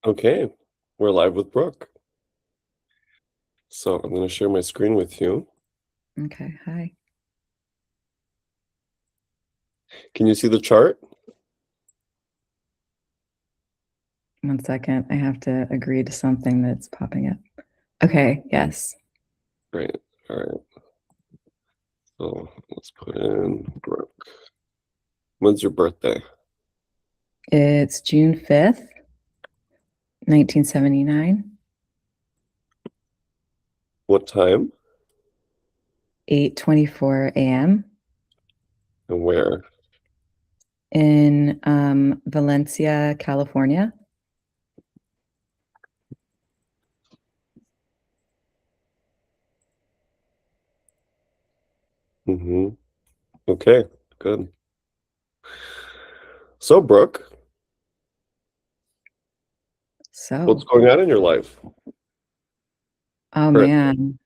Okay, we're live with Brooke. So I'm going to share my screen with you. Okay, hi. Can you see the chart? 1 second. I have to agree to something that's popping up. Okay, yes. Great. All right. So let's put in Brooke. When's your birthday? It's June 5th, 1979, What time 8:24 a.m. and where? in Valencia, California. Okay, good. So, Brooke, what's So, going on in your life? oh Current.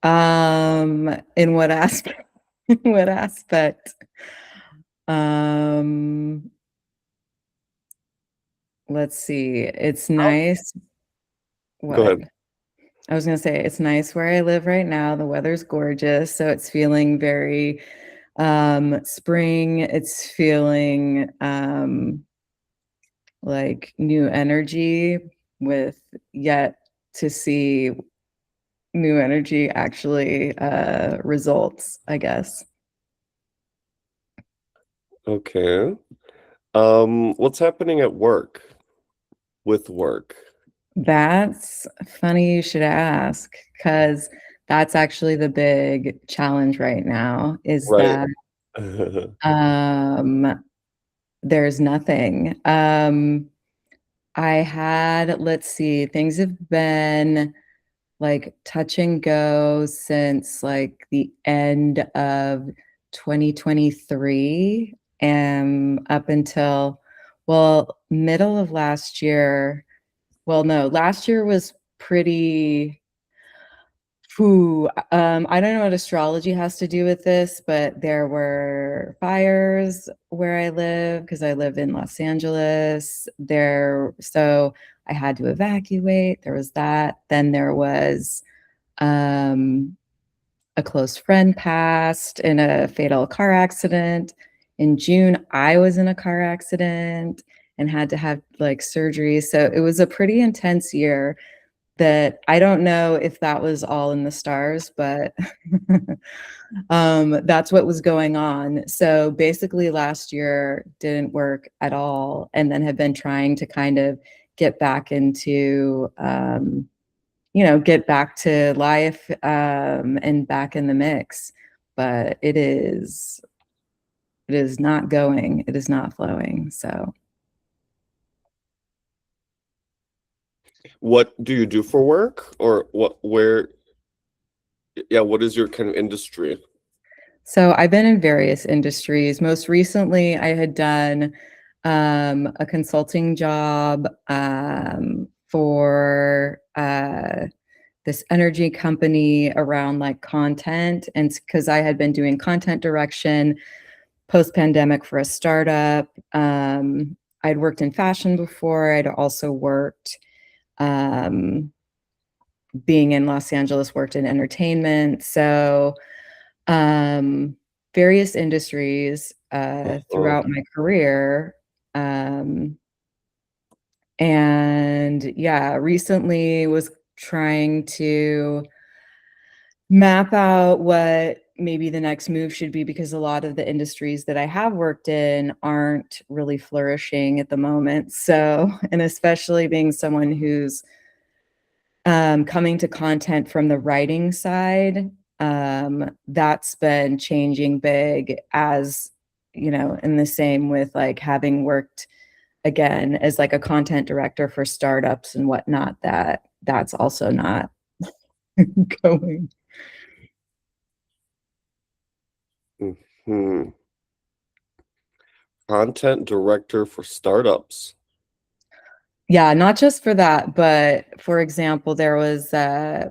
man. In what aspect? In what aspect? Um, let's see. It's nice. Go What? ahead. I was gonna say it's nice where I live right now. The weather's gorgeous, so it's feeling very spring. It's feeling like new energy with yet to see new energy actually results, I guess. Okay. What's happening at work with work? That's funny you should ask, because that's actually the big challenge right now is Right. that um there's nothing. I had, let's see, things have been like touch and go since like the end of 2023 and up until, well, middle of last year. Well, no, last year was pretty. I don't know what astrology has to do with this, but there were fires where I live because I live in Los Angeles. So I had to evacuate. There was that. Then there was um, a close friend passed in a fatal car accident. In June, I was in a car accident and had to have like surgery. So it was a pretty intense year that I don't know if that was all in the stars, but that's what was going on. So basically, last year didn't work at all, and then have been trying to kind of get back into, get back to life and back in the mix. But it is not going, it is not flowing. So What do you do for work, or what is your kind of industry? So I've been in various industries. Most recently, I had done a consulting job for this energy company around like content. And because I had been doing content direction post pandemic for a startup, I'd worked in fashion before. I'd also worked, um, being in Los Angeles, worked in entertainment. So, um, various industries Oh, throughout my career. Um, and yeah, recently was trying to map out what maybe the next move should be because a lot of the industries that I have worked in aren't really flourishing at the moment. So, and especially being someone who's coming to content from the writing side, that's been changing big as, in the same with like having worked again as like a content director for startups and whatnot, that's also not going. hmm. Content director for startups. Yeah, not just for that, but for example, there was I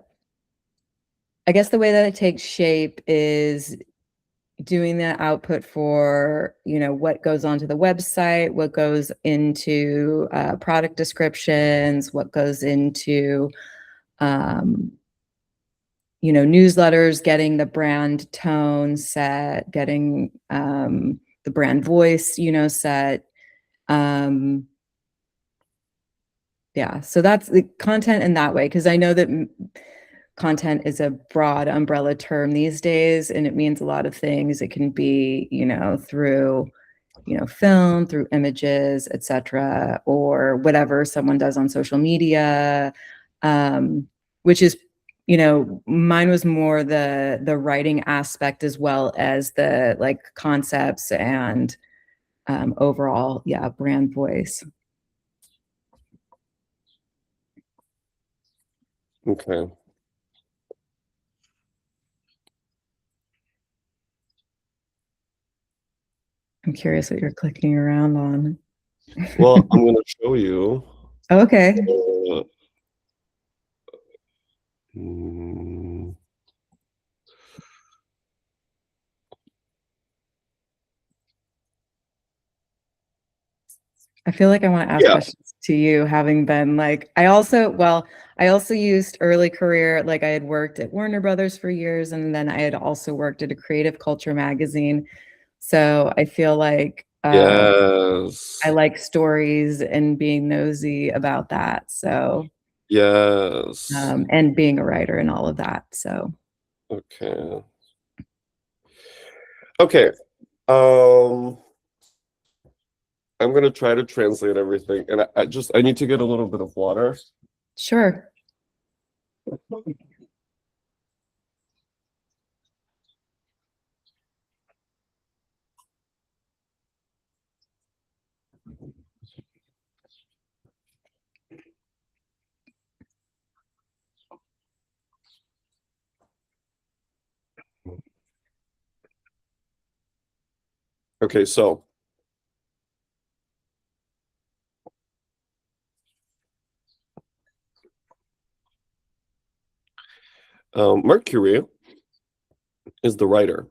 guess the way that it takes shape is doing the output for, what goes onto the website, what goes into product descriptions, what goes into, newsletters, getting the brand tone set, getting the brand voice, set. Yeah, so that's the content in that way, because I know that content is a broad umbrella term these days, and it means a lot of things. It can be, through, film, through images, etc., or whatever someone does on social media, which is, mine was more the writing aspect as well as the like concepts and overall, yeah, brand voice. Okay. I'm curious what you're clicking around on. Well, I'm going to show you. Okay. Mm, I feel like I want to ask yeah. questions to you, having been like, I also used early career, like I had worked at Warner Brothers for years, and then I had also worked at a creative culture magazine. So I feel like Yes. I like stories and being nosy about that. So, Yes. and being a writer and all of that. So, Okay. Okay. Um, I'm gonna try to translate everything, and I need to get a little bit of water. sure. Okay, so Mercury is the writer.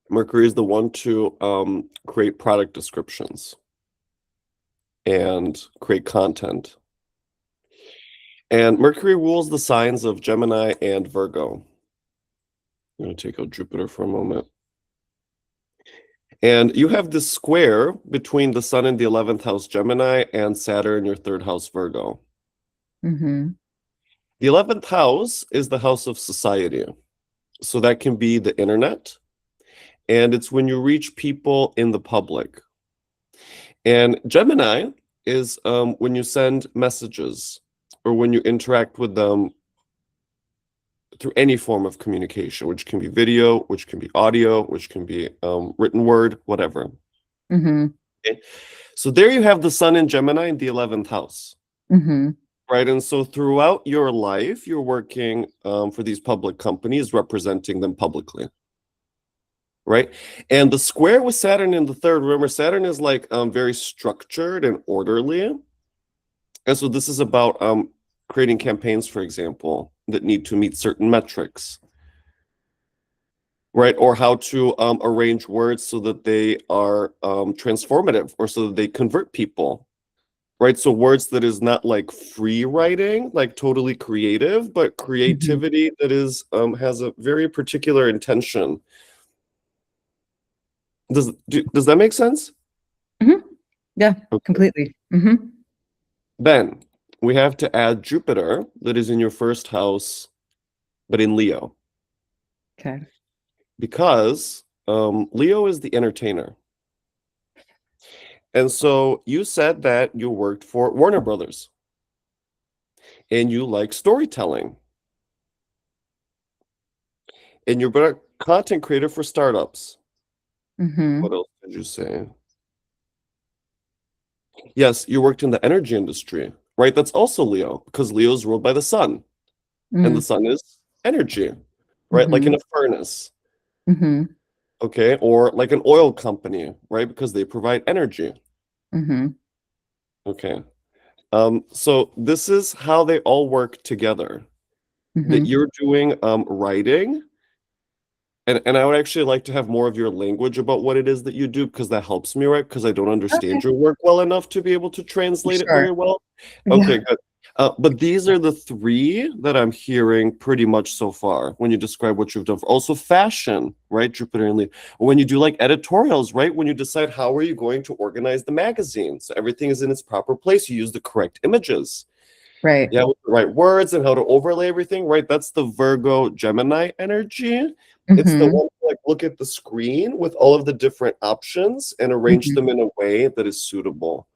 Mercury is the one to create product descriptions and create content. And Mercury rules the signs of Gemini and Virgo. I'm going to take out Jupiter for a moment. And you have this square between the Sun in the 11th house Gemini and Saturn, your third house Virgo. Mm-hmm. The 11th house is the house of society. So that can be the internet. And it's when you reach people in the public. And Gemini is when you send messages or when you interact with them through any form of communication, which can be video, which can be audio, which can be written word, whatever. Mm-hmm. Okay? So there you have the Sun in Gemini in the 11th house. Mm-hmm. Right. And so throughout your life, you're working for these public companies, representing them publicly. Right. And the square with Saturn in the third, remember, Saturn is like very structured and orderly. And so this is about creating campaigns, for example, that need to meet certain metrics. Right. Or how to arrange words so that they are transformative or so that they convert people. Right. So words that is not like free writing, like totally creative, but creativity that is has a very particular intention. Does that make sense? Mm-hmm. Yeah, Okay. completely. Mm-hmm. Then we have to add Jupiter that is in your first house, but in Leo, Okay. because Leo is the entertainer. And so you said that you worked for Warner Brothers and you like storytelling. And you're a content creator for startups. Mm-hmm. What else did you say? Yes, you worked in the energy industry, right? That's also Leo, because Leo is ruled by the sun, and the sun is energy, right? Like in Mm-hmm. a furnace, Mm-hmm. okay? Or like an oil company, right? Because they provide energy, Mm-hmm. okay? So this is how they all work together. That Mm-hmm. you're doing writing And I would actually like to have more of your language about what it is that you do, because that helps me, right? Because I don't understand Okay. your work well enough to be able to translate it Sure. very well. Yeah. Okay, good. But these are the three that I'm hearing pretty much so far when you describe what you've done. Also, fashion, right? Jupiter and Leo. When you do like editorials, right? When you decide how are you going to organize the magazine, so everything is in its proper place. You use the correct images. Right. Yeah, with the right words and how to overlay everything, right? That's the Virgo Gemini energy. It's the Mm-hmm. one to like look at the screen with all of the different options and arrange Mm-hmm. them in a way that is suitable.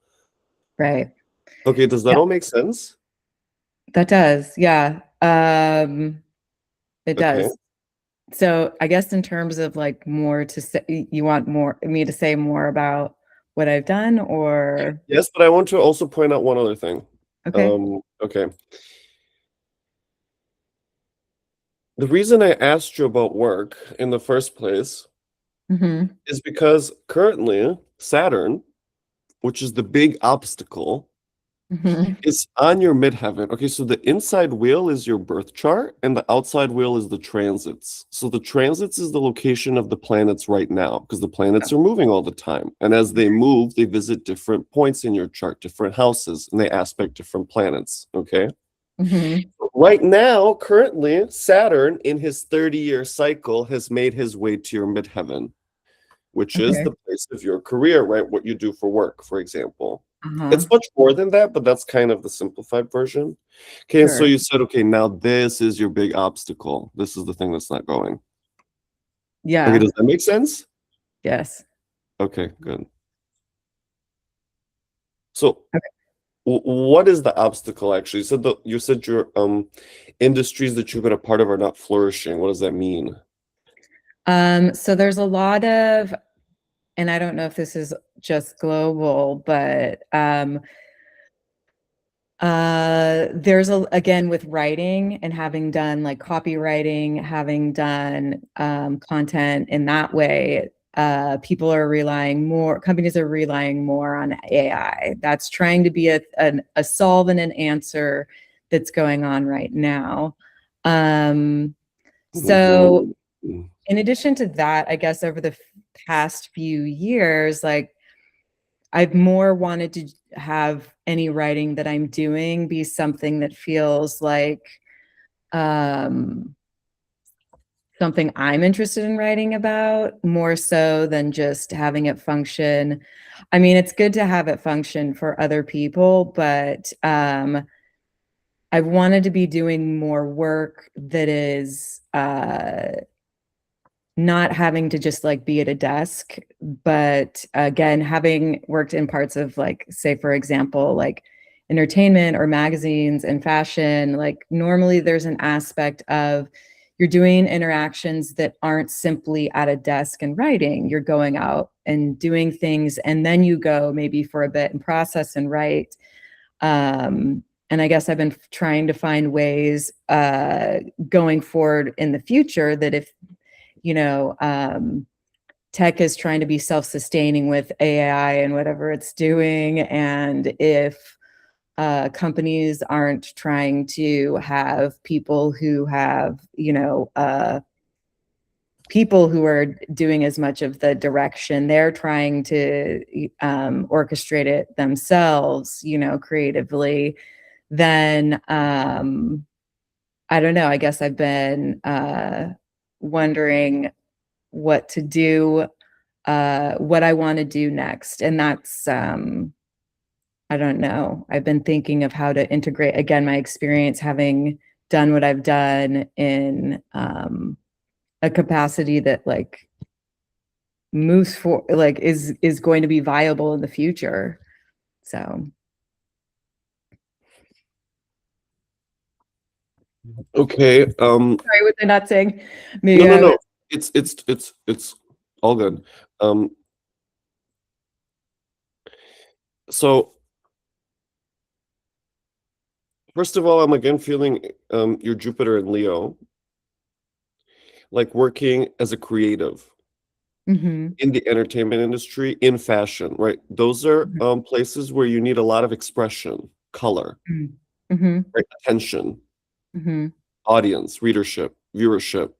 Right. Okay, does that Yeah, all make sense? that does. Yeah. It Okay. does. So I guess in terms of like more to say, you want more me to say more about what I've done, or Yes, but I want to also point out one other thing. okay. Okay. The reason I asked you about work in the first place Mm-hmm. is because currently Saturn, which is the big obstacle, Mm-hmm. it's on your midheaven. Okay, so the inside wheel is your birth chart, and the outside wheel is the transits. So the transits is the location of the planets right now, because the planets are moving all the time. And as they move, they visit different points in your chart, different houses, and they aspect different planets. Okay. Mm-hmm. Right now, currently, Saturn in his 30-year cycle has made his way to your midheaven, which is Okay. the place of your career, right? What you do for work, for example. Uh-huh. It's much more than that, but that's kind of the simplified version. Okay, and so Sure. you said, okay, now this is your big obstacle. This is the thing that's not going. Okay, Yeah. does that make sense? Yes. Okay, good. So Okay. what is the obstacle actually? You said your industries that you've been a part of are not flourishing. What does that mean? So there's a lot of, and I don't know if this is just global, but there's again with writing and having done like copywriting, having done content in that way, people are relying more, companies are relying more on AI. That's trying to be a solve and an answer that's going on right now. Um, so Mhm. in addition to that, I guess over the past few years, like I've more wanted to have any writing that I'm doing be something that feels like um, something I'm interested in writing about more so than just having it function. I mean, it's good to have it function for other people, but I've wanted to be doing more work that is not having to just like be at a desk, but again, having worked in parts of like, say, for example, like entertainment or magazines and fashion, like normally there's an aspect of you're doing interactions that aren't simply at a desk and writing. You're going out and doing things, and then you go maybe for a bit and process and write. And I guess I've been trying to find ways going forward in the future that if you know, tech is trying to be self-sustaining with AI and whatever it's doing. And if companies aren't trying to have people who have, people who are doing as much of the direction, they're trying to orchestrate it themselves, creatively, then I don't know. I guess I've been wondering what to do, what I want to do next. And that's, I don't know. I've been thinking of how to integrate again my experience having done what I've done in a capacity that like moves for like is going to be viable in the future. So Okay. sorry, was I not saying No, maybe no, I was no. It's all good. Um, so first of all, I'm again feeling your Jupiter in Leo, like working as a creative Mhm, in the entertainment industry, in fashion, right? Those are mhm, places where you need a lot of expression, color, mhm, mhm, right? Attention, mhm, audience, readership, viewership.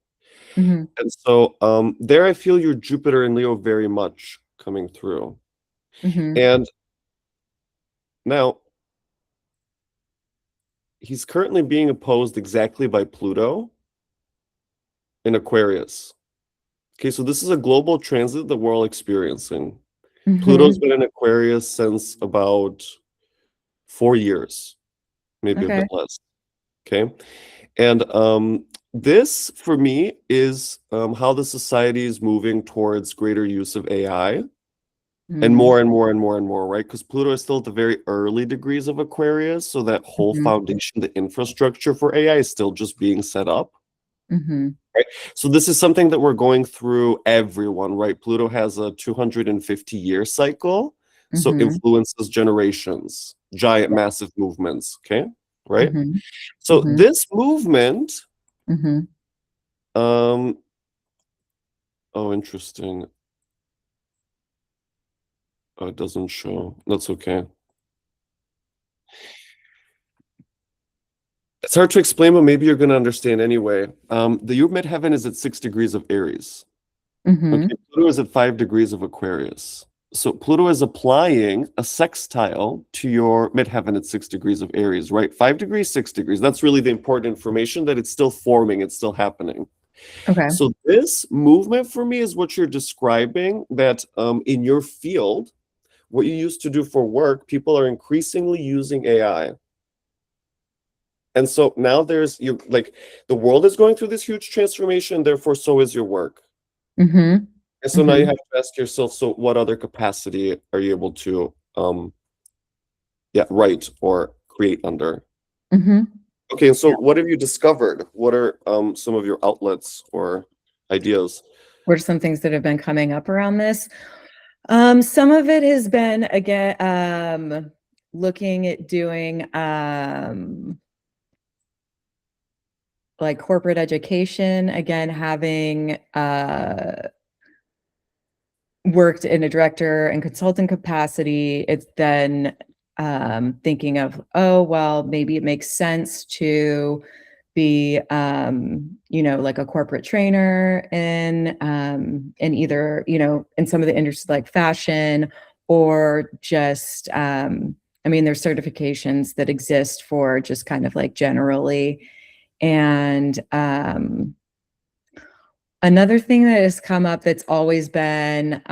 Mhm. And so there I feel your Jupiter and Leo very much coming through. Mhm. And now he's currently being opposed exactly by Pluto in Aquarius. Okay, so this is a global transit that we're all experiencing. Pluto's Mhm. been in Aquarius since about 4 years, maybe a bit Okay. less. Okay. And this for me is how the society is moving towards greater use of AI and Mm. more and more and more and more, right? Because Pluto is still at the very early degrees of Aquarius. So that whole Mhm. foundation, the infrastructure for AI is still just being set up. Mhm. Right. So this is something that we're going through everyone, right? Pluto has a 250-year cycle, so Mhm. influences generations, giant, Yeah. massive movements. Okay, right? Mhm. So Mhm. this movement, Mhm. um, oh, interesting. Oh, it doesn't show. That's okay. It's hard to explain, but maybe you're going to understand anyway. Your midheaven is at 6 degrees of Aries. Okay, Mhm. Pluto is at 5 degrees of Aquarius. So Pluto is applying a sextile to your midheaven at 6 degrees of Aries, right? 5 degrees, 6 degrees. That's really the important information that it's still forming, it's still happening. Okay. So this movement for me is what you're describing, that in your field, what you used to do for work, people are increasingly using AI. And so now there's you like the world is going through this huge transformation, therefore so is your work. Mhm. And so now you Mhm. have to ask yourself, so what other capacity are you able to write or create under? Mhm. Okay, and so Yeah. what have you discovered? What are some of your outlets or ideas? What are some things that have been coming up around this? Some of it has been again looking at doing like corporate education, again having worked in a director and consultant capacity. It's then thinking of, oh, well, maybe it makes sense to be, like a corporate trainer in either, in some of the industries like fashion or just, I mean, there's certifications that exist for just kind of like generally. And another thing that has come up that's always been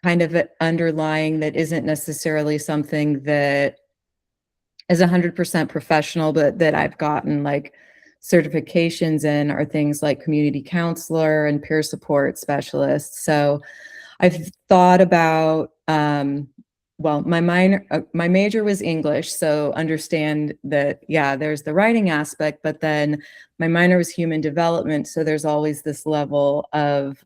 kind of underlying that isn't necessarily something that is 100% professional, but that I've gotten like certifications in are things like community counselor and peer support specialist. So I've thought about, well, my major was English, so understand that, yeah, there's the writing aspect, but then my minor was human development, so there's always this level of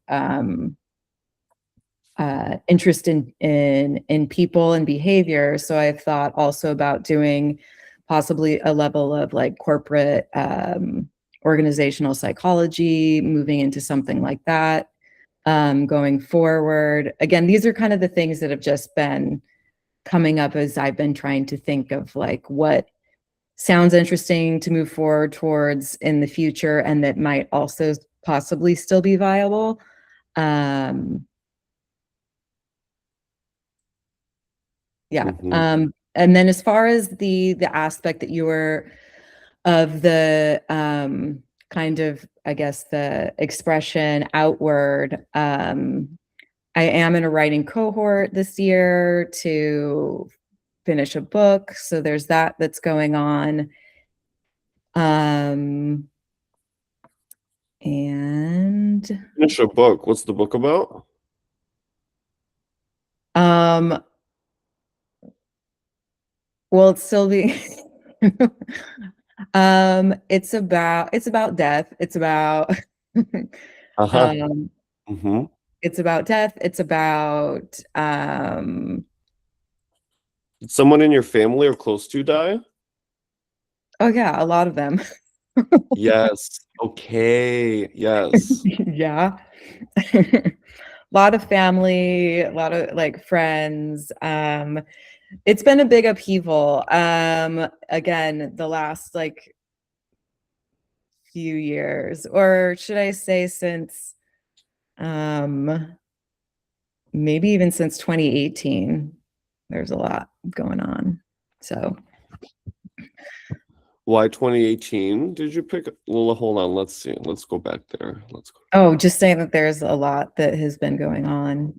interest in people and behavior. So I've thought also about doing possibly a level of like corporate organizational psychology, moving into something like that going forward. Again, these are kind of the things that have just been coming up as I've been trying to think of like what sounds interesting to move forward towards in the future and that might also possibly still be viable. Um, Yeah. Mhm. And then as far as the aspect that you were of the kind of, I guess, the expression outward, I am in a writing cohort this year to finish a book. So there's that that's going on. Um, and Finish a book. What's the book about? um, well, it's still being it's about death. Uh-huh. Um, Mm-hmm. it's about death. It's about Did someone in your family or close to die? oh yeah, a lot of them. Yes. Okay. Yes. Yeah. A lot of family, a lot of like friends. It's been a big upheaval. Again, the last like few years, or should I say since maybe even since 2018. There's a lot going on. So Why 2018 did you pick? Well, hold on. Let's see. Let's go back there. Let's go. oh, just saying that there's a lot that has been going on.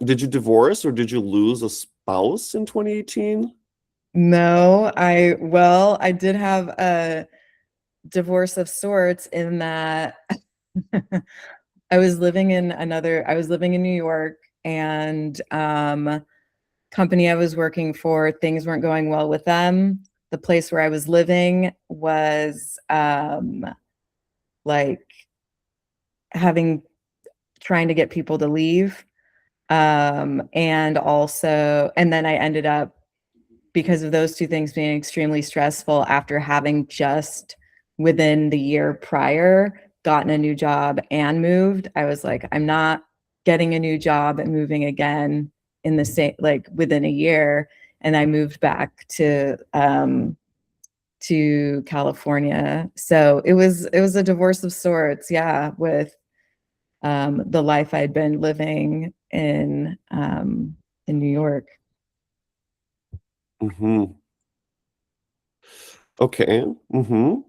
Did you divorce or did you lose a spouse in 2018? No, I did have a divorce of sorts in that I was living in New York, and company I was working for, things weren't going well with them. The place where I was living was like trying to get people to leave. And then I ended up, because of those two things being extremely stressful, after having just within the year prior gotten a new job and moved, I was like, I'm not getting a new job and moving again in the same, like within a year. And I moved back to California. So it was a divorce of sorts, yeah, with the life I'd been living in New York. Mm-hmm. Okay. Mm-hmm.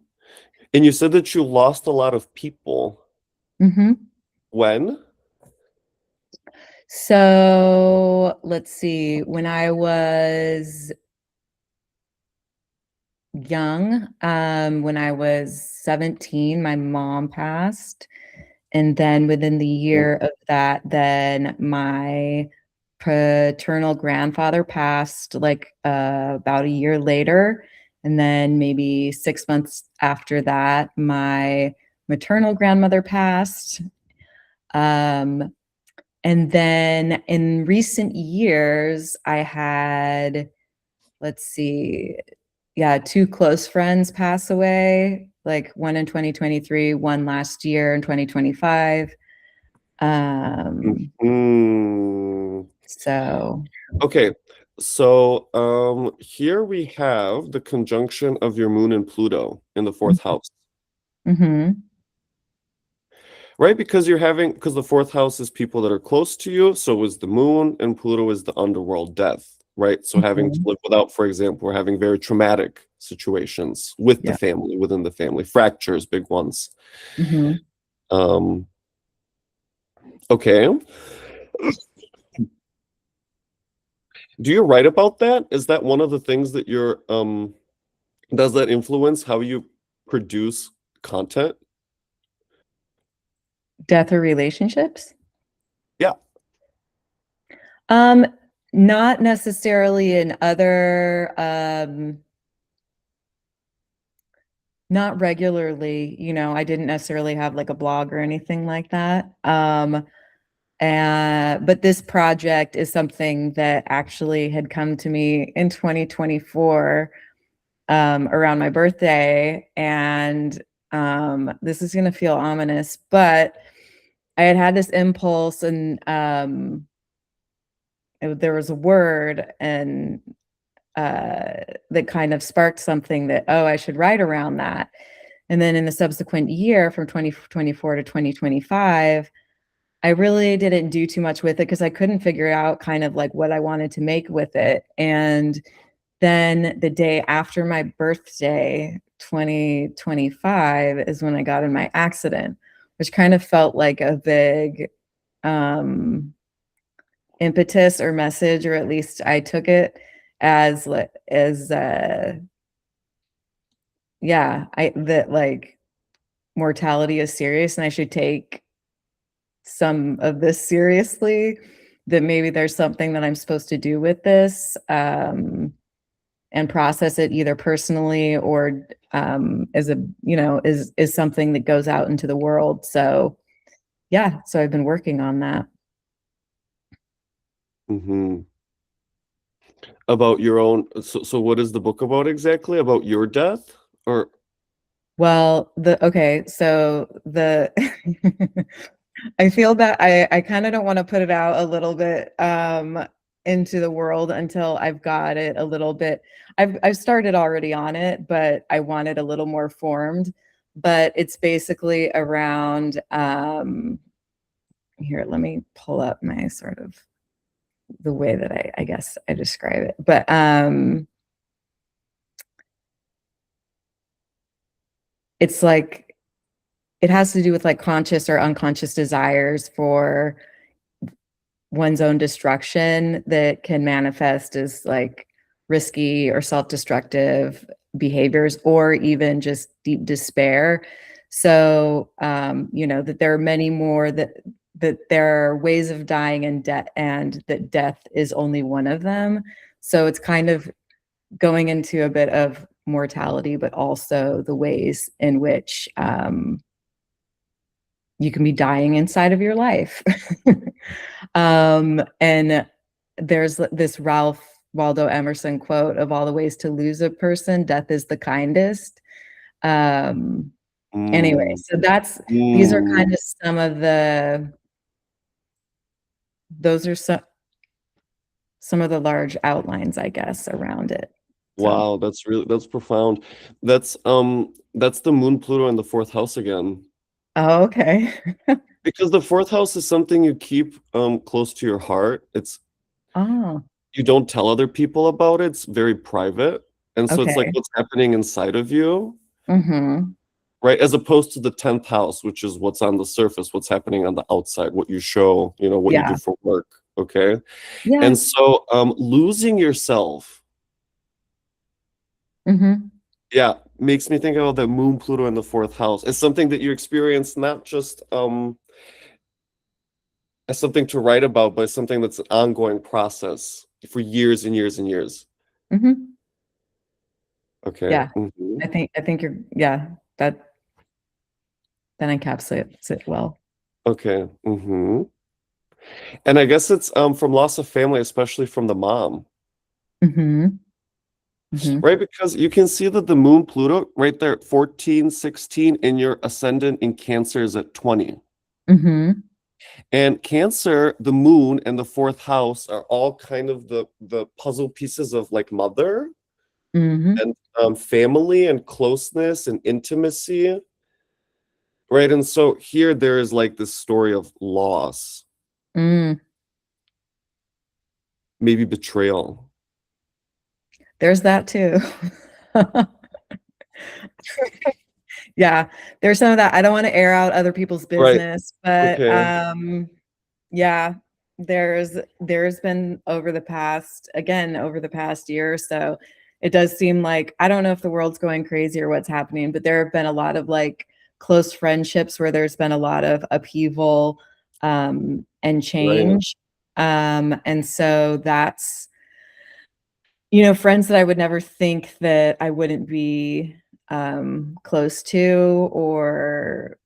And you said that you lost a lot of people. Mm-hmm. When? So let's see. When I was young, when I was 17, my mom passed. And then within the year of that, then my paternal grandfather passed, like about a year later. And then maybe 6 months after that, my maternal grandmother passed. And then in recent years, I had, let's see, yeah, two close friends pass away, like one in 2023, one last year in 2025. So Okay, so here we have the conjunction of your moon and Pluto in the fourth house. Mm-hmm. Right? Because the fourth house is people that are close to you, so is the moon, and Pluto is the underworld, death, right? So having to live without, for example, we're having very traumatic situations with the family, within the family, fractures, big ones. Okay. Do you write about that? Is that one of the things that does that influence how you produce content? Death or relationships? Yeah. Not necessarily in other, not regularly, I didn't necessarily have like a blog or anything like that. But this project is something that actually had come to me in 2024, around my birthday. And this is going to feel ominous, but I had this impulse, and there was a word and that kind of sparked something that, oh, I should write around that. And then in the subsequent year, from 2024 to 2025, I really didn't do too much with it because I couldn't figure out kind of like what I wanted to make with it. And then the day after my birthday, 2025, is when I got in my accident, which kind of felt like a big impetus or message, or at least I took it as that like mortality is serious and I should take some of this seriously, that maybe there's something that I'm supposed to do with this, and process it either personally or as a, is something that goes out into the world. So yeah, so I've been working on that. About your own, so what is the book about exactly? About your death? Or well, so I feel that I kind of don't want to put it out a little bit into the world until I've got it a little bit. I've started already on it, but I want it a little more formed. But it's basically around here, let me pull up my sort of the way that I guess I describe it. But it's like it has to do with like conscious or unconscious desires for one's own destruction that can manifest as like risky or self-destructive behaviors, or even just deep despair. So that there are many more, that there are ways of dying and death, and that death is only one of them. So it's kind of going into a bit of mortality, but also the ways in which you can be dying inside of your life. And there's this Ralph Waldo Emerson quote of all the ways to lose a person, death is the kindest. Anyway, so these are kind of some of those are some of the large outlines, I guess, around it. Wow, that's profound. That's the moon Pluto in the fourth house again. Oh, okay. Because the fourth house is something you keep close to your heart. Oh, You don't tell other people about it. It's very private. And so it's like okay. what's happening inside of you, Mm-hmm. right? As opposed to the 10th house, which is what's on the surface, what's happening on the outside, what you show, what you do Yeah. for work. Okay. Yeah. And so losing yourself, Mm-hmm. yeah, makes me think about the moon Pluto in the fourth house. It's something that you experience not just as something to write about, but something that's an ongoing process for years and years and years. Mm-hmm. Okay. Yeah. I think you're, yeah, that encapsulates it well. Okay. And I guess it's from loss of family, especially from the mom, Mm-hmm. Mm-hmm. right? Because you can see that the moon Pluto right there at 14, 16, and your ascendant in Cancer is at 20. Mm-hmm. And Cancer, the moon and the fourth house are all kind of the puzzle pieces of like mother Mm-hmm. and family and closeness and intimacy, right? And so here there is like this story of loss, Mm. maybe betrayal. There's that too. Yeah, there's some of that. I don't want to air out other people's Right. business, but Okay. yeah, there's been over the past year or so, it does seem like, I don't know if the world's going crazy or what's happening, but there have been a lot of like close friendships where there's been a lot of upheaval and Right. change. And so that's, friends that I would never think that I wouldn't be close to, or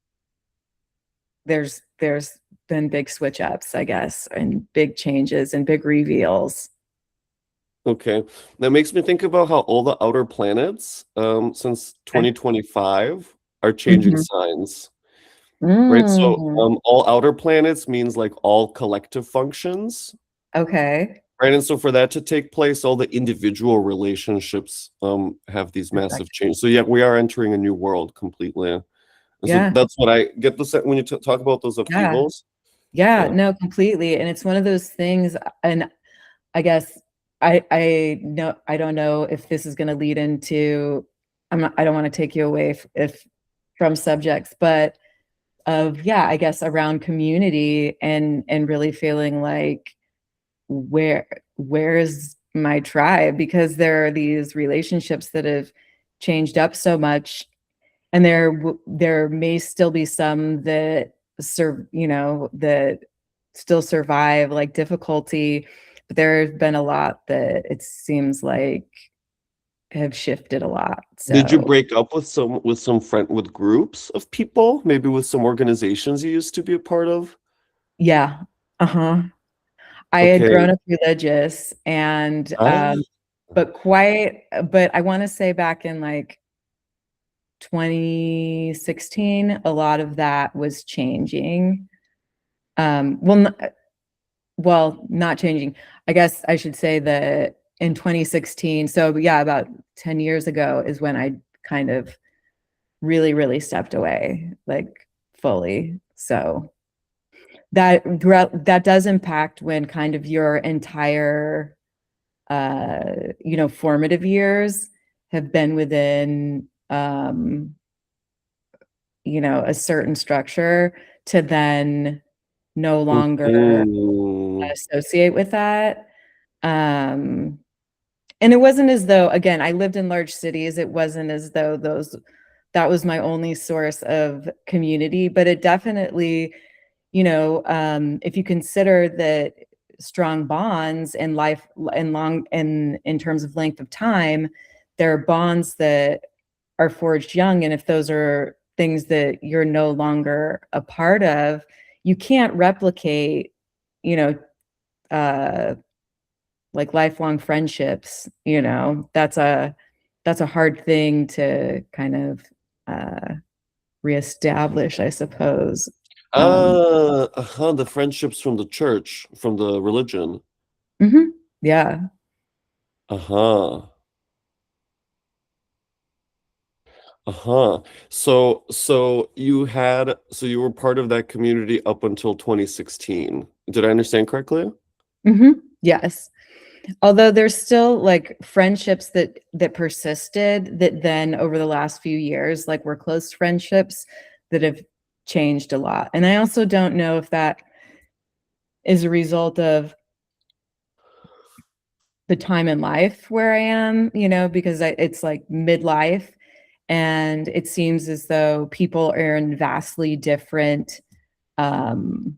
there's been big switch ups, I guess, and big changes and big reveals. Okay. That makes me think about how all the outer planets, since 2025, are changing Mhm. signs, right? So, Mm, all outer planets means like all collective functions, okay. right? And so, for that to take place, all the individual relationships, have these massive Perfect. changes. So, yeah, we are entering a new world completely. And so Yeah. that's what I get the sense when you talk about those Yeah. upheavals. Yeah. Yeah. No, completely. And it's one of those things, and I guess I don't know if this is going to lead into, I don't want to take you away if from subjects, but yeah, I guess around community, and really feeling like where is my tribe, because there are these relationships that have changed up so much, and there may still be some that that still survive like difficulty, but there's been a lot that it seems like have shifted a lot. Did you So break up with with groups of people, maybe with some organizations you used to be a part of? yeah. Uh-huh. I had Okay. grown up religious, and Ah, but I want to say back in like 2016, a lot of that was changing. Well, well, not changing. I guess I should say that in 2016, so yeah, about 10 years ago is when I kind of really, really stepped away, like fully. So that does impact when kind of your entire formative years have been within a certain structure to then no longer Mhm. associate with that. Um, and it wasn't as though, again, I lived in large cities. It wasn't as though that was my only source of community, but it definitely, if you consider that strong bonds in life and long in terms of length of time, there are bonds that are forged young. And if those are things that you're no longer a part of, you can't replicate, you know, uh, like lifelong friendships, that's a hard thing to kind of reestablish, I suppose. The friendships from the church, from the religion. Yeah. Uh-huh. Uh-huh. So you were part of that community up until 2016. Did I understand correctly? Yes. Although there's still like friendships that persisted that then over the last few years, like were close friendships that have changed a lot. And I also don't know if that is a result of the time in life where I am, because it's like midlife, and it seems as though people are in vastly different, um,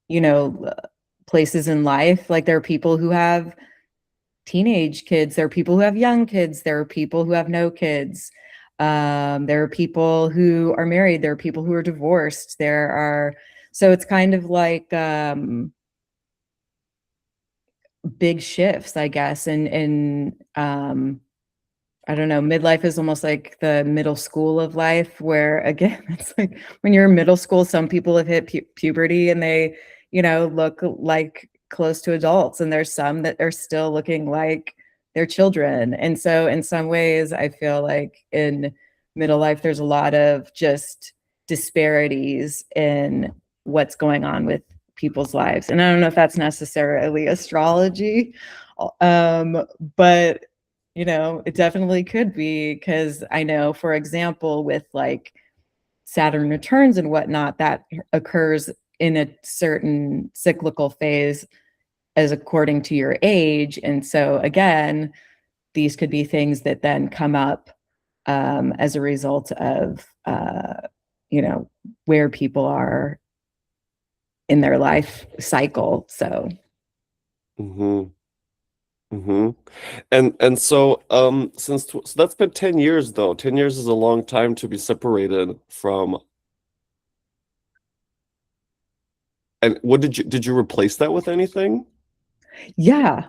you know, places in life. Like there are people who have teenage kids, there are people who have young kids, there are people who have no kids. There are people who are married, there are people who are divorced, so it's kind of like big shifts, I guess. And I don't know, midlife is almost like the middle school of life, where again, it's like when you're in middle school, some people have hit puberty and they, look like close to adults. And there's some that are still looking like they're children. And so in some ways, I feel like in middle life, there's a lot of just disparities in what's going on with people's lives. And I don't know if that's necessarily astrology, but it definitely could be, because I know, for example, with like Saturn returns and whatnot, that occurs in a certain cyclical phase as according to your age. And so again, these could be things that then come up as a result of where people are in their life cycle. So Mm-hmm. Mm-hmm. And so so that's been 10 years though. 10 years is a long time to be separated from. And what did you replace that with anything? yeah.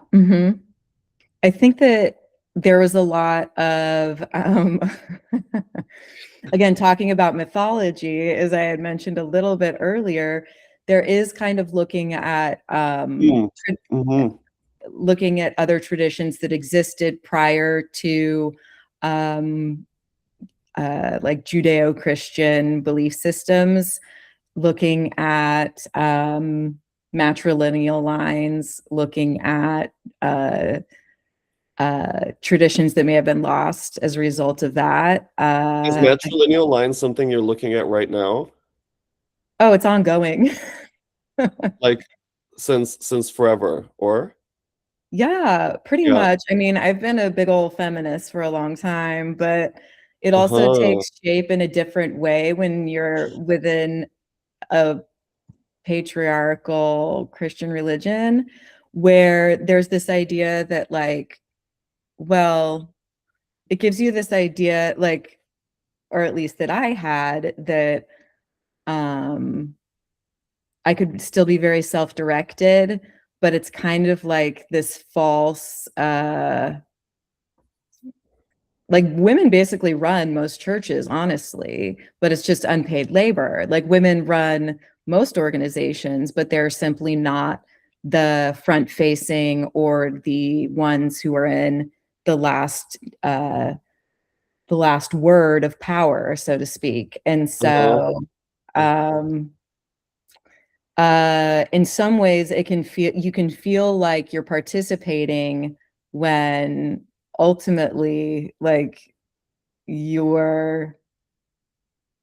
I think that there was a lot of again, talking about mythology, as I had mentioned a little bit earlier, there is kind of Mm-hmm. looking at other traditions that existed prior to um, like Judeo-Christian belief systems, looking at matrilineal lines, looking at traditions that may have been lost as a result of that. Is matrilineal line something you're looking at right now? Oh, it's ongoing. Like since forever, or? Yeah, pretty Yeah. much. I mean, I've been a big old feminist for a long time, but it also Uh-huh. takes shape in a different way when you're within a patriarchal Christian religion, where there's this idea that, like, well, it gives you this idea, like, or at least that I had, that um I could still be very self-directed, but it's kind of like this false like women basically run most churches, honestly, but it's just unpaid labor. Like women run most organizations, but they're simply not the front facing or the ones who are in the last word of power, so to speak. And Uh-huh. so in some ways you can feel like you're participating when ultimately like you're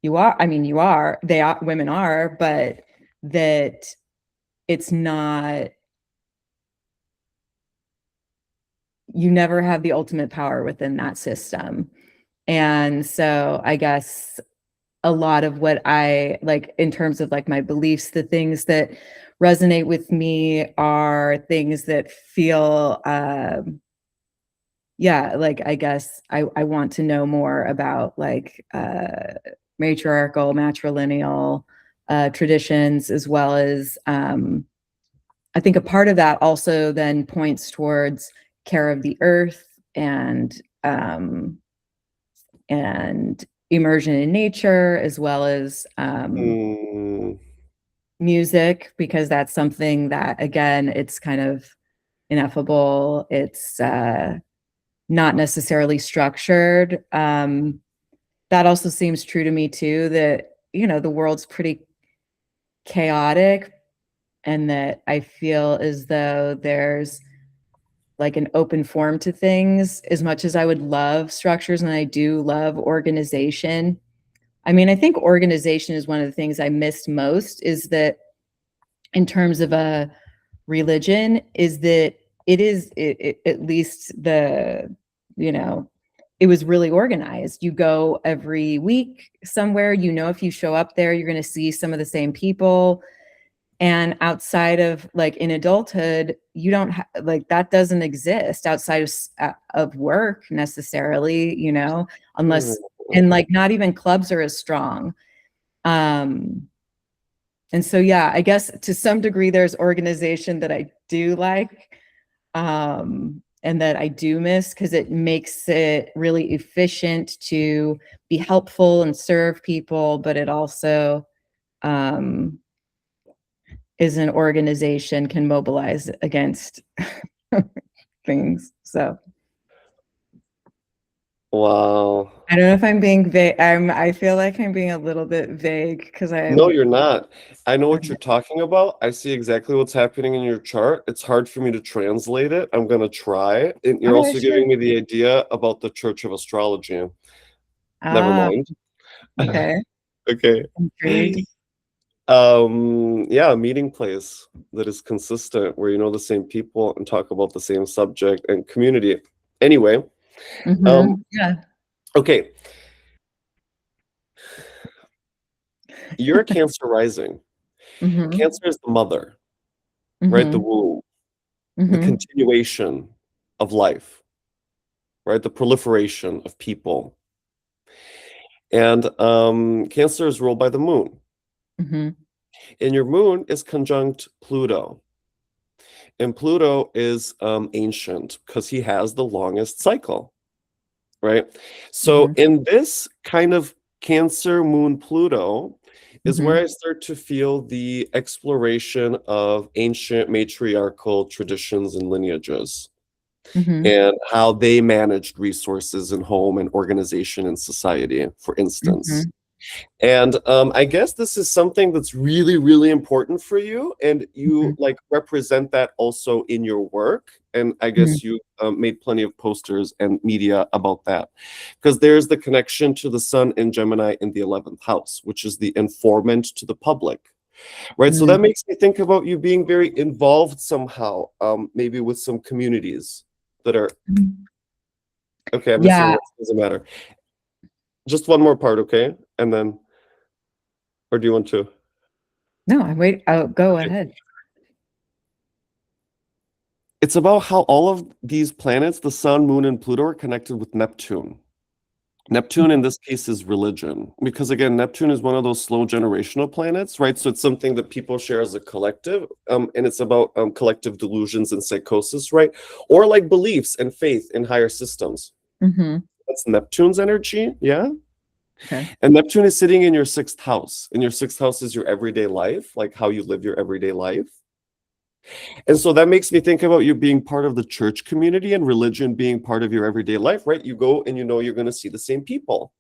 you are I mean you are they are women are, but that it's not, you never have the ultimate power within that system. And so I guess a lot of what I like in terms of like my beliefs, the things that resonate with me are things that feel yeah, like I guess I want to know more about like matriarchal, matrilineal traditions, as well as I think a part of that also then points towards care of the earth and immersion in nature, as well as Mm, music, because that's something that, again, it's kind of ineffable. It's not necessarily structured. That also seems true to me too, that, you know, the world's pretty chaotic, and that I feel as though there's like an open form to things. As much as I would love structures and I do love organization, I mean, I think organization is one of the things I missed most, is that in terms of a religion, is that at least the, you know, it was really organized. You go every week somewhere, you know, if you show up there, you're going to see some of the same people. And outside of like in adulthood, you don't like that doesn't exist outside of work necessarily, you know, unless, and like not even clubs are as strong. Um, and so, yeah, I guess to some degree there's organization that I do like, and that I do miss, because it makes it really efficient to be helpful and serve people, but it also um, is an organization can mobilize against things. So wow. I don't know if I'm being vague. I feel like I'm being a little bit vague because No, I'm you're not. I know what okay. you're talking about. I see exactly what's happening in your chart. It's hard for me to translate it. I'm gonna try. And you're Okay, also sure. giving me the idea about the Church of Astrology. Never Ah, mind. okay. Okay. Intrigued. Yeah, a meeting place that is consistent where you know the same people and talk about the same subject and community. Anyway, Yeah. okay, you're a Cancer rising. Mm-hmm. Cancer is the mother, right? The Mm-hmm. womb, the Mm-hmm. continuation of life, right? The proliferation of people. And Cancer is ruled by the moon. Mm-hmm. And your moon is conjunct Pluto. And Pluto is ancient because he has the longest cycle, right? So Mm-hmm. in this kind of Cancer moon Pluto is Mm-hmm. where I start to feel the exploration of ancient matriarchal traditions and lineages Mm-hmm. and how they managed resources in home and organization and society, for instance. Mm-hmm. And I guess this is something that's really, really important for you, and you like represent that also in your work. And I Mm-hmm. guess you made plenty of posters and media about that, because there's the connection to the Sun in Gemini in the 11th house, which is the informant to the public, right? So that makes me think about you being very involved somehow, maybe with some communities that are Mm-hmm. okay. I'm missing Yeah. words, doesn't matter. Just one more part, okay? And then, or do you want to? No, I wait. Oh, go Okay. ahead. It's about how all of these planets, the Sun, Moon, and Pluto, are connected with Neptune. Neptune in this case is religion, because again, Neptune is one of those slow generational planets, right? So it's something that people share as a collective, and it's about collective delusions and psychosis, right? Or like beliefs and faith in higher systems. Mm-hmm. That's Neptune's energy, yeah? Okay. And Neptune is sitting in your sixth house. And your sixth house is your everyday life, like how you live your everyday life. And so that makes me think about you being part of the church community and religion being part of your everyday life, right? You go and you know you're going to see the same people.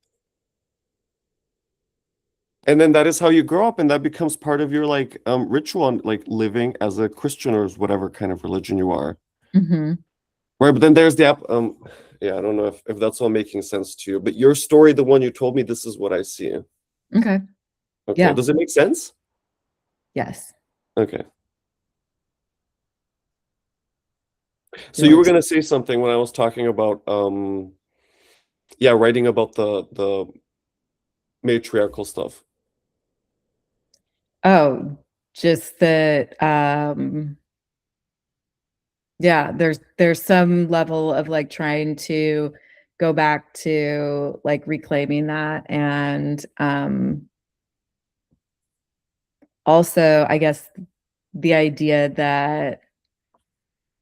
And then that is how you grow up, and that becomes part of your like ritual and like living as a Christian or whatever kind of religion you are. Mm-hmm. Right, but then there's the app. Yeah, I don't know if that's all making sense to you, but your story, the one you told me, this is what I see. Okay. Okay, Yeah. does it make sense? Yes. Okay. It So you were works. gonna say something when I was talking about yeah, writing about the matriarchal stuff. Oh, just that yeah, there's some level of like trying to go back to like reclaiming that and also I guess the idea that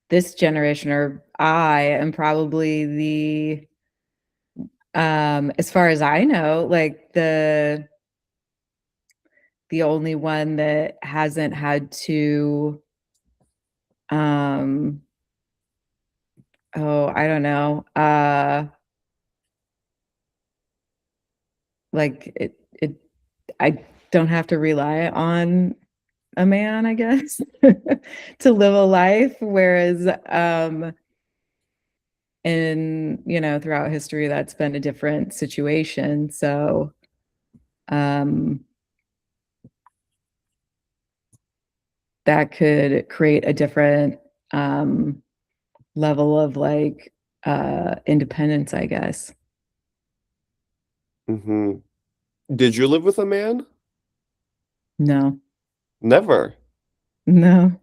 this generation or I am probably the as far as I know, like the only one that hasn't had to um oh, I don't know. Like it I don't have to rely on a man, I guess, to live a life. Whereas in, you know, throughout history that's been a different situation. So um that could create a different level of like independence, I guess. Hmm. Did you live with a man? No. Never. No.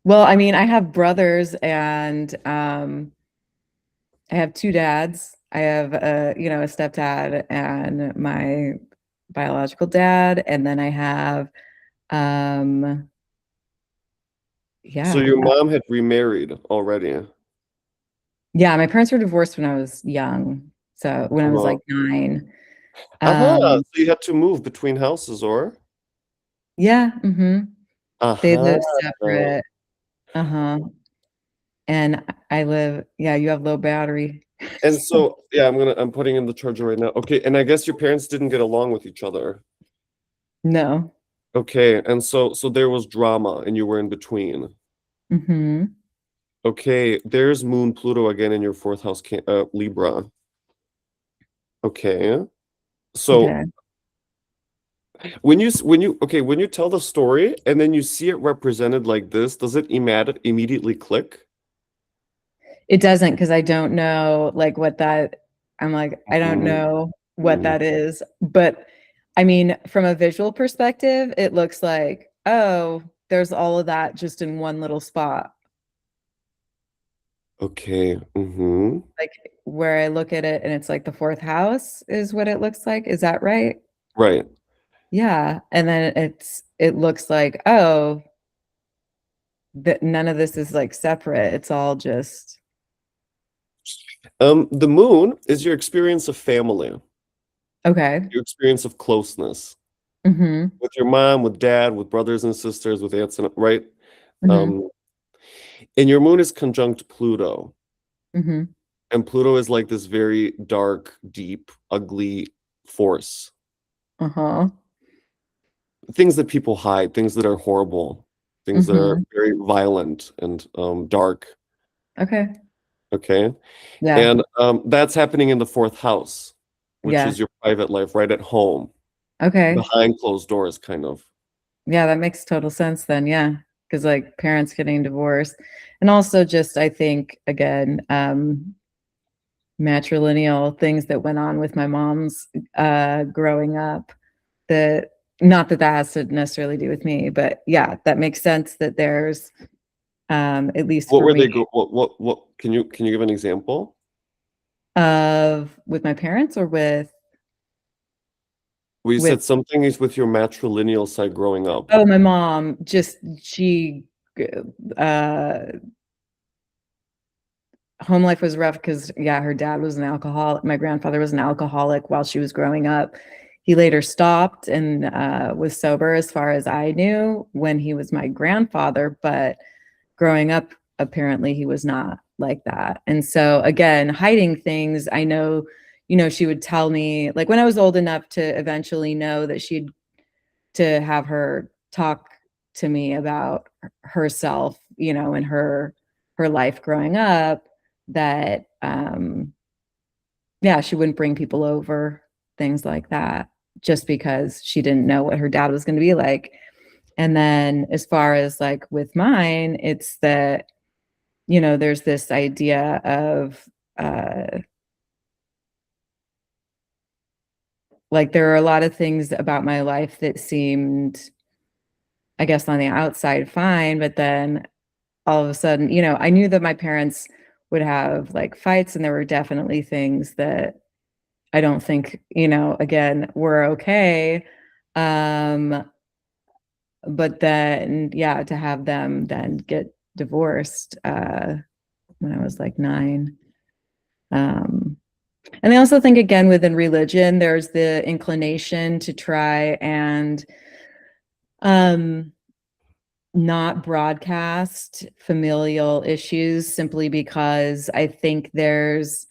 Well, I mean, I have brothers and I have two dads. I have a, you know, a stepdad and my biological dad, and then I have um So yeah. your mom had remarried already. Yeah, my parents were divorced when I was young. So when I was Uh-huh. like 9. Uh-huh. Um So you had to move between houses, or? yeah, they Uh-huh. live separate. Uh-huh. And I live, yeah, you have low battery. And so, yeah, I'm putting in the charger right now. Okay, and I guess your parents didn't get along with each other. No. Okay, and so there was drama and you were in between. Mhm. Okay, there's Moon Pluto again in your fourth house, Libra. Okay. So Okay. when you tell the story and then you see it represented like this, does it immediately click? It doesn't because I don't know like what that I'm like, I don't know what Mhm. that is. But I mean, from a visual perspective, it looks like, oh, there's all of that just in one little spot. Okay. Mm-hmm. Like where I look at it and it's like the fourth house is what it looks like. Is that right? Right. Yeah. And then it looks like, oh, that none of this is like separate. It's all just The moon is your experience of family, okay. your experience of closeness Mm-hmm. with your mom, with dad, with brothers and sisters, with aunts and right. Mm-hmm. Um, and your moon is conjunct Pluto. Mm-hmm. And Pluto is like this very dark, deep, ugly force. Uh-huh. Things that people hide, things that are horrible, things that are Mm-hmm. very violent and dark. Okay. Okay. Yeah. And that's happening in the fourth house, which Yeah. is your private life, right at home, Okay. behind closed doors, kind of. Yeah, that makes total sense then. Yeah. Because like parents getting divorced. And also just I think again, matrilineal things that went on with my mom's growing up that not that that has to necessarily do with me, but yeah, that makes sense that there's at least What for were me they go what can you give an example? of with my parents or Well, you with said something is with your matrilineal side growing up. oh my mom just she uh home life was rough because yeah, her dad was an alcoholic. My grandfather was an alcoholic while she was growing up. He later stopped and was sober as far as I knew when he was my grandfather, but growing up, apparently he was not like that. And so again, hiding things, I know, she would tell me, like when I was old enough to eventually know that she'd to have her talk to me about herself, and her life growing up, that yeah, she wouldn't bring people over, things like that, just because she didn't know what her dad was going to be like. And then as far as like with mine, it's that, there's this idea of like there are a lot of things about my life that seemed, I guess, on the outside fine, but then all of a sudden, I knew that my parents would have like fights, and there were definitely things that I don't think, again, were okay. Um, but then, yeah, to have them then get divorced when I was like 9. Um, and I also think, again, within religion, there's the inclination to try and um, not broadcast familial issues, simply because I think there's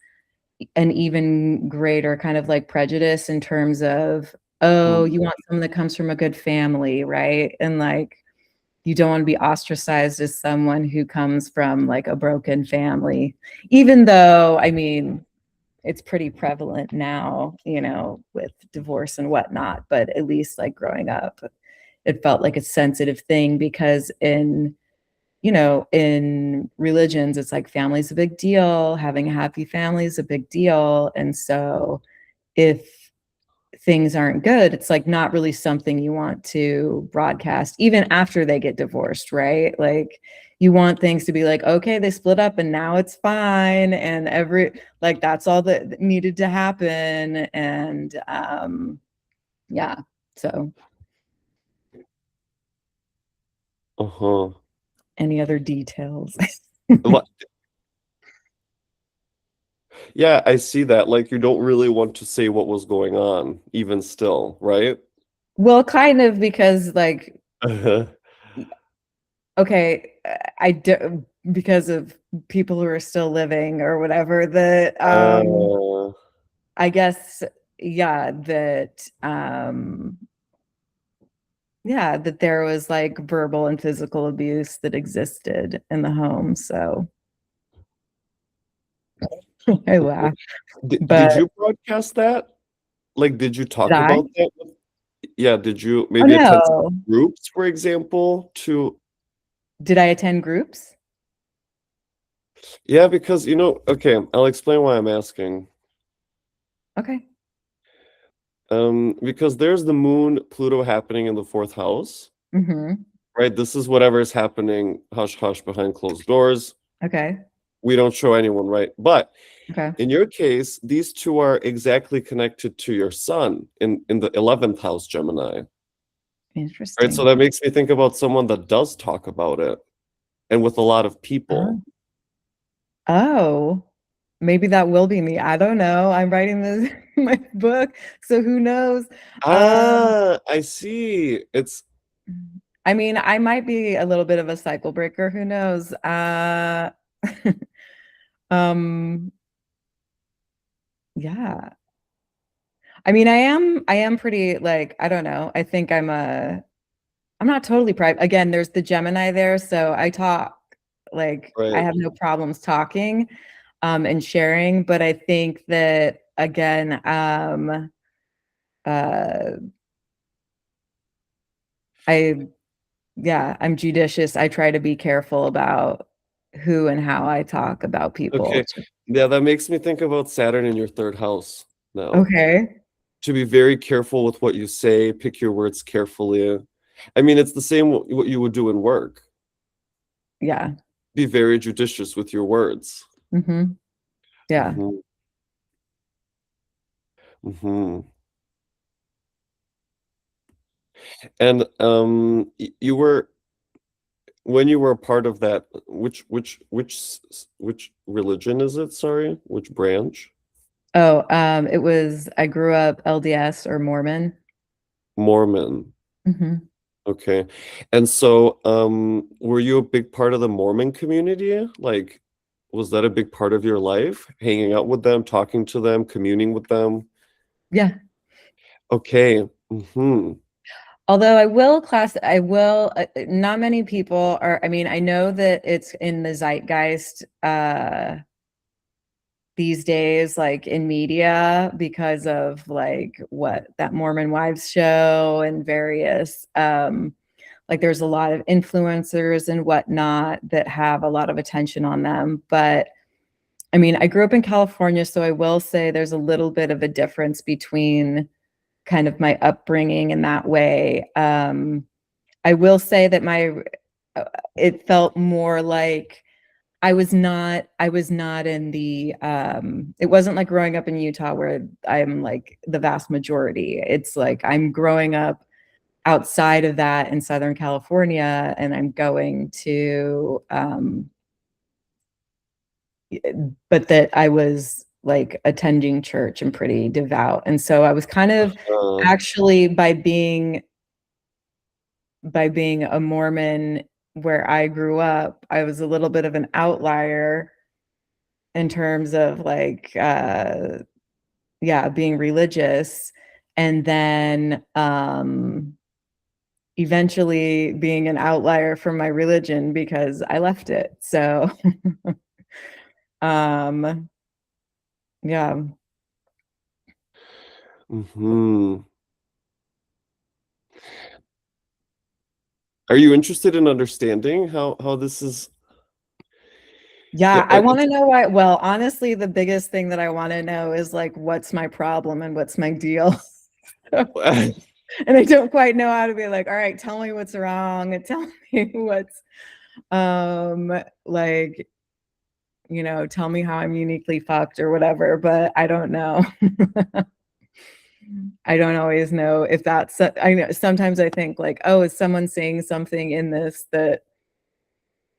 an even greater kind of like prejudice in terms of, oh, you Mhm. want someone that comes from a good family, right? And like, you don't want to be ostracized as someone who comes from like a broken family, even though, I mean, it's pretty prevalent now, with divorce and whatnot. But at least like growing up, it felt like a sensitive thing, because in religions, it's like family's a big deal. Having a happy family is a big deal. And so if things aren't good, it's like not really something you want to broadcast, even after they get divorced, right? Like you want things to be like, okay, they split up and now it's fine. And like, that's all that needed to happen. And yeah, so Uh-huh. any other details? Li- Yeah, I see that. Like you don't really want to say what was going on, even still, right? Well, kind of, because like, Uh-huh. okay, I do, because of people who are still living or whatever, that Uh, I guess, yeah, that yeah, that there was like verbal and physical abuse that existed in the home. So I laugh. did But you broadcast that? Like, did you did talk I? about that? Yeah, did you Oh maybe attend some no. groups, for example, to Did I attend groups? yeah, because okay, I'll explain why I'm asking. Okay. Because there's the moon Pluto happening in the fourth house, Mm-hmm. right? This is whatever is happening hush hush behind closed doors. Okay. We don't show anyone, right? But Okay. in your case, these two are exactly connected to your sun in the 11th house, Gemini. Right? So Interesting. that makes me think about someone that does talk about it and with a lot of Uh, people. oh, maybe that will be me. I don't know. I'm writing this in my book, so who knows? Um, Ah, I see. It's I mean, I might be a little bit of a cycle breaker. Who knows? Um, yeah. I mean, I am pretty, like, I don't know. I think I'm not totally private. Again, there's the Gemini there, so I talk, like, I right. have no problems talking and sharing, but I think that again, uh I yeah, I'm judicious. I try to be careful about who and how I talk about people. Okay. Yeah, that makes me think about Saturn in your third house now. Okay. To be very careful with what you say, pick your words carefully. I mean, it's the same what you would do in work. Yeah. Be very judicious with your words. Hmm. Yeah. Hmm. Hmm. And you were when you were a part of that, which religion is it? Sorry, which branch? Oh, it was, I grew up LDS or Mormon. Mormon. Hmm. Okay. And so, were you a big part of the Mormon community? Like, was that a big part of your life? Hanging out with them, talking to them, communing with them? Yeah. Okay. Hmm. Although not many people are, I mean, I know that it's in the zeitgeist these days, like in media, because of like what that Mormon Wives show and various, like there's a lot of influencers and whatnot that have a lot of attention on them. But I mean, I grew up in California, so I will say there's a little bit of a difference between kind of my upbringing in that way. I will say that it felt more like I was not in the it wasn't like growing up in Utah where I'm like the vast majority. It's like I'm growing up outside of that in Southern California, and I'm going to but that I was like attending church and pretty devout. And so I was kind of Uh, actually by being a Mormon where I grew up, I was a little bit of an outlier in terms of like yeah, being religious, and then eventually being an outlier from my religion because I left it. So um yeah. hmm. Are you interested in understanding how this is? Yeah, Yeah, I want to know why. Well, honestly, the biggest thing that I want to know is like, what's my problem and what's my deal? And I don't quite know how to be like, all right, tell me what's wrong and tell me what's like, tell me how I'm uniquely fucked or whatever, but I don't know. I don't always know if that's, I know sometimes I think like, oh, is someone saying something in this that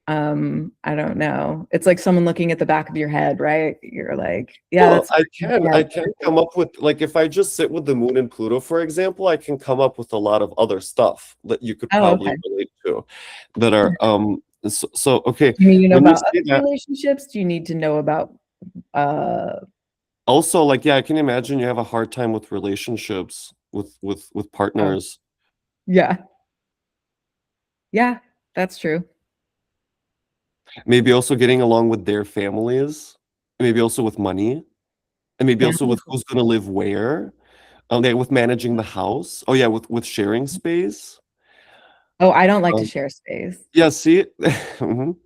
I don't know. It's like someone looking at the back of your head, right? You're like, yeah, Well, that's I can come up with, like, if I just sit with the moon and Pluto, for example, I can come up with a lot of other stuff that you could oh, probably okay. relate to that are so okay, You mean when you about say other that, relationships? Do you need to know about uh also, like, yeah, I can imagine you have a hard time with relationships with oh, partners. yeah. Yeah, that's true. Maybe also getting along with their families, maybe also with money, and maybe also Family. with who's gonna live where. Yeah, with managing the house. Oh yeah, with sharing space. Oh, I don't like to Um, share space. yeah, see? Mhm.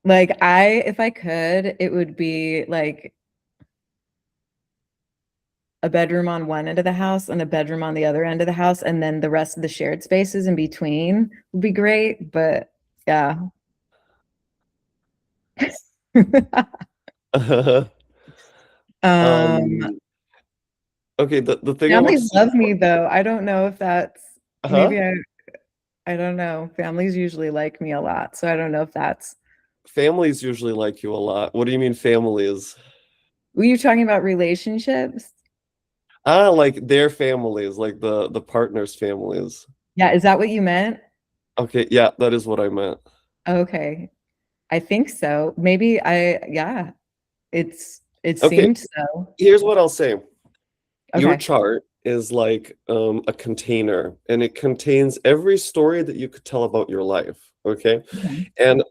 Like if I could, it would be like a bedroom on one end of the house and a bedroom on the other end of the house, and then the rest of the shared spaces in between would be great. But yeah. Um, Um, okay, the thing I want to Families say love before, me though. I don't know if that's uh-huh. maybe I don't know. Families usually like me a lot, so I don't know if that's. Families usually like you a lot. What do you mean families? Were you talking about relationships? Ah, like their families, like the partner's families. Yeah, is that what you meant? Okay, yeah, that is what I meant. Okay. I think so. Maybe yeah, it Okay, seemed so. here's what I'll say. Your Okay. chart is like a container, and it contains every story that you could tell about your life. Okay. Okay. And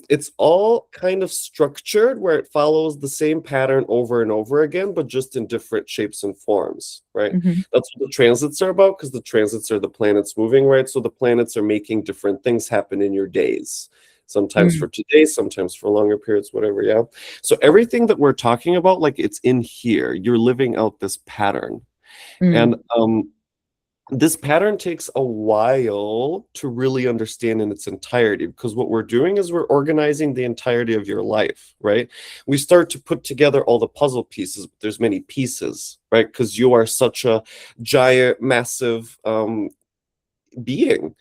it's all kind of structured where it follows the same pattern over and over again, but just in different shapes and forms, right? Hmm. That's what the transits are about, because the transits are the planets moving, right? So the planets are making different things happen in your days. Sometimes for Mm, today, sometimes for longer periods, whatever. Yeah. So everything that we're talking about, like it's in here. You're living out this pattern. And mm, this pattern takes a while to really understand in its entirety, because what we're doing is we're organizing the entirety of your life, right? We start to put together all the puzzle pieces, but there's many pieces, right? Because you are such a giant, massive being.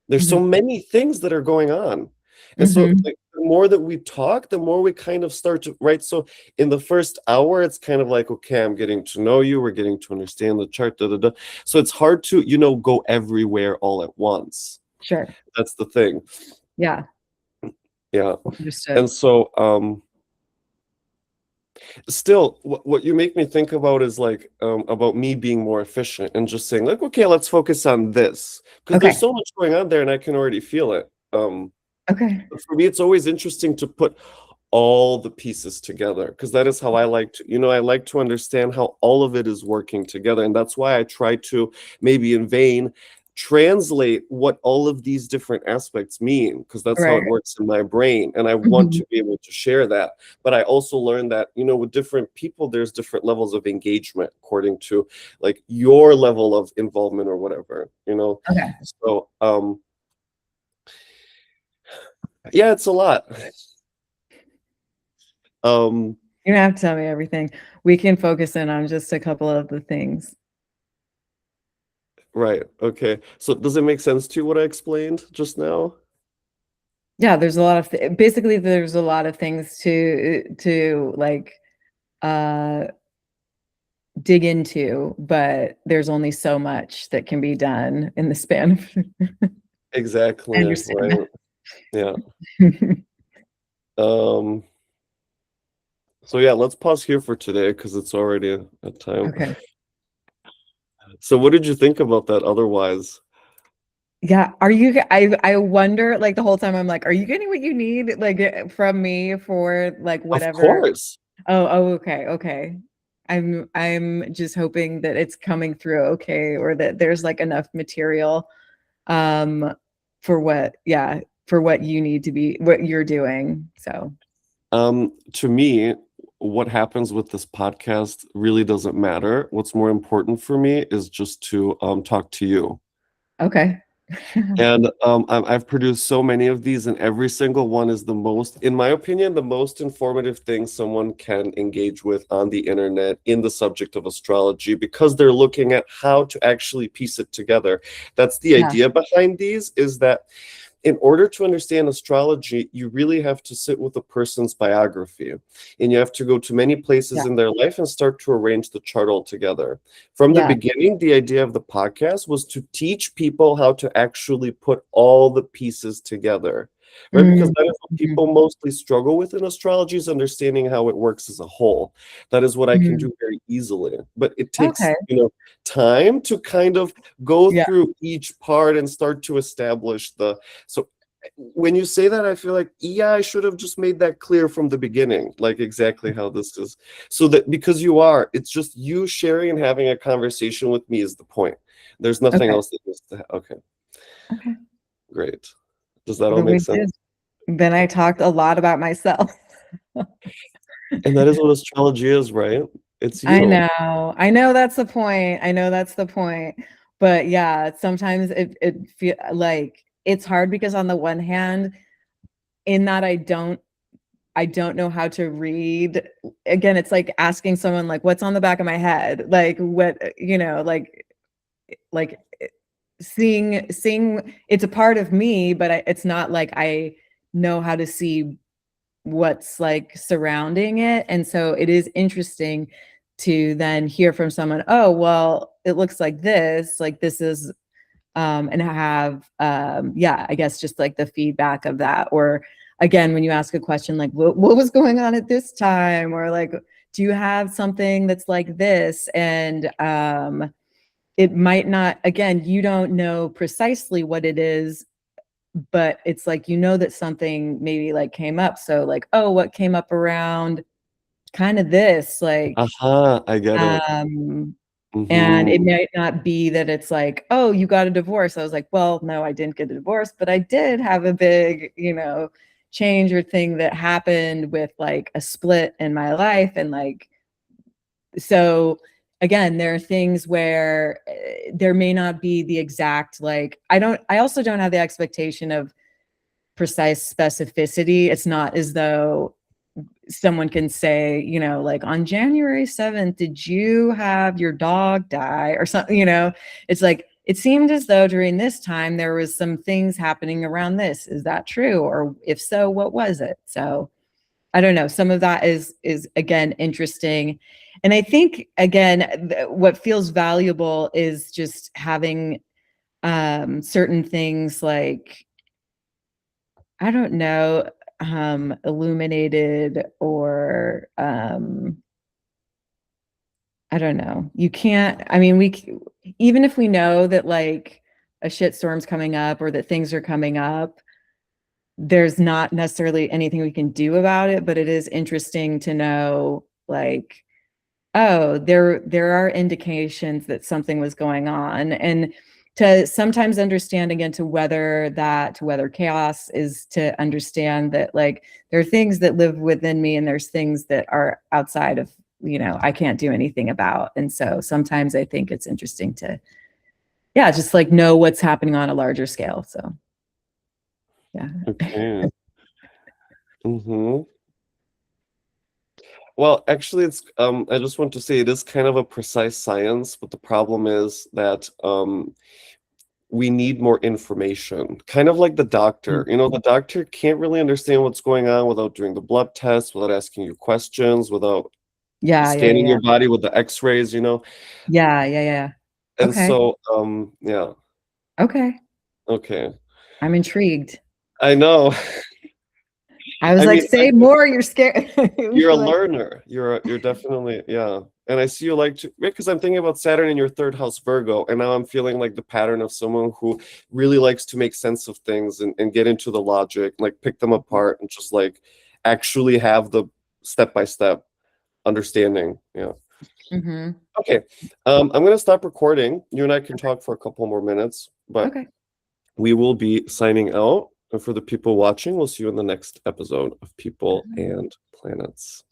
There's so mhm, many things that are going on. And so mhm, like the more that we talk, the more we kind of start to, right? So in the first hour, it's kind of like, okay, I'm getting to know you, we're getting to understand the chart, da, da, da. So it's hard to, go everywhere all at once. Sure. That's the thing. Yeah. Yeah. Understood. And so still, what you make me think about is like about me being more efficient and just saying like, okay, let's focus on this, because there's Okay. so much going on there and I can already feel it. Okay. But for me, it's always interesting to put all the pieces together, because that is how I like to, I like to understand how all of it is working together. And that's why I try to, maybe in vain, translate what all of these different aspects mean, because that's how it Right. works in my brain. And I want Mhm. to be able to share that. But I also learned that, with different people, there's different levels of engagement according to like your level of involvement or whatever, Okay. So, yeah, it's a lot. You don't have to tell me everything. We can focus in on just a couple of the things. Right. Okay. So does it make sense to you what I explained just now? Yeah, there's a lot of basically there's a lot of things to like dig into, but there's only so much that can be done in the span of I Exactly. understand Right. Yeah. that. Um, so yeah, let's pause here for today because it's already at time. Okay. So what did you think about that otherwise? Yeah, I wonder, like, the whole time I'm like, "Are you getting what you need, like, from me for, like, Of whatever?" course. Oh, okay, okay. I'm just hoping that it's coming through okay, or that there's, like, enough material, um, for what you need to be what you're doing, so, To me, what happens with this podcast really doesn't matter. What's more important for me is just to talk to you. okay. And I've produced so many of these, and every single one is the most, in my opinion, the most informative thing someone can engage with on the internet in the subject of astrology, because they're looking at how to actually piece it together. That's the Yeah, idea behind these, is that in order to understand astrology, you really have to sit with a person's biography, and you have to go to many places yeah, in their life and start to arrange the chart all together. From the yeah, beginning, the idea of the podcast was to teach people how to actually put all the pieces together, right? Because that is what mhm, people mostly struggle with in astrology, is understanding how it works as a whole. That is what I can mhm. do very easily, but it takes, Okay, time to kind of go yeah, through each part and start to establish the, so when you say that, I feel like, yeah, I should have just made that clear from the beginning, like exactly how this is. So that, because it's just you sharing and having a conversation with me is the point. There's nothing okay, else that needs to okay, okay. great. Does that all Then make we sense? did. Then I talked a lot about myself. And that is what astrology is, right? It's I you. know. I know that's the point. I know that's the point. But yeah, sometimes it feel like it's hard because on the one hand, in that I don't know how to read. Again, it's like asking someone like what's on the back of my head? Like what, like seeing it's a part of me, but it's not like I know how to see what's like surrounding it. And so it is interesting to then hear from someone, oh, well, it looks like this is and have yeah, I guess just like the feedback of that. Or again, when you ask a question like what was going on at this time, or like, do you have something that's like this? And it might not, again, you don't know precisely what it is, but it's like that something maybe like came up. So like, oh, what came up around kind of this, like, I get it. um, and it Hmm. might not be that it's like, oh, you got a divorce. I was like, well, no, I didn't get a divorce, but I did have a big, change or thing that happened with like a split in my life. And like, so again, there are things where there may not be the exact, like, I also don't have the expectation of precise specificity. It's not as though someone can say, like on January 7th, did you have your dog die or something, it's like it seemed as though during this time there was some things happening around this. Is that true? Or if so, what was it? So I don't know. Some of that is again interesting. And I think again, what feels valuable is just having certain things like, I don't know, illuminated, or I don't know. You can't, I mean, even if we know that like a shit storm's coming up or that things are coming up, there's not necessarily anything we can do about it, but it is interesting to know, like, oh, there are indications that something was going on, and to sometimes understand again, to weather chaos, is to understand that like there are things that live within me and there's things that are outside of, I can't do anything about. And so sometimes I think it's interesting to, yeah, just like know what's happening on a larger scale. So yeah. Okay. Mm-hmm. Well, actually, it's I just want to say it is kind of a precise science, but the problem is that we need more information. Kind of like the doctor. The doctor can't really understand what's going on without doing the blood test, without asking you questions, without scanning your body with the X-rays. Yeah. And Okay. so, yeah. Okay. Okay. I'm intrigued. I know. I was I like, mean, say more. You're scared. you're a Like, learner. You're definitely, yeah. And I see you like to, because I'm thinking about Saturn in your third house, Virgo, and now I'm feeling like the pattern of someone who really likes to make sense of things and get into the logic, like pick them apart and just like actually have the step-by-step understanding. Yeah. mm-hmm. Okay. I'm gonna stop recording. You and I can talk for a couple more minutes, but Okay. we will be signing out. And for the people watching, we'll see you in the next episode of People and Planets.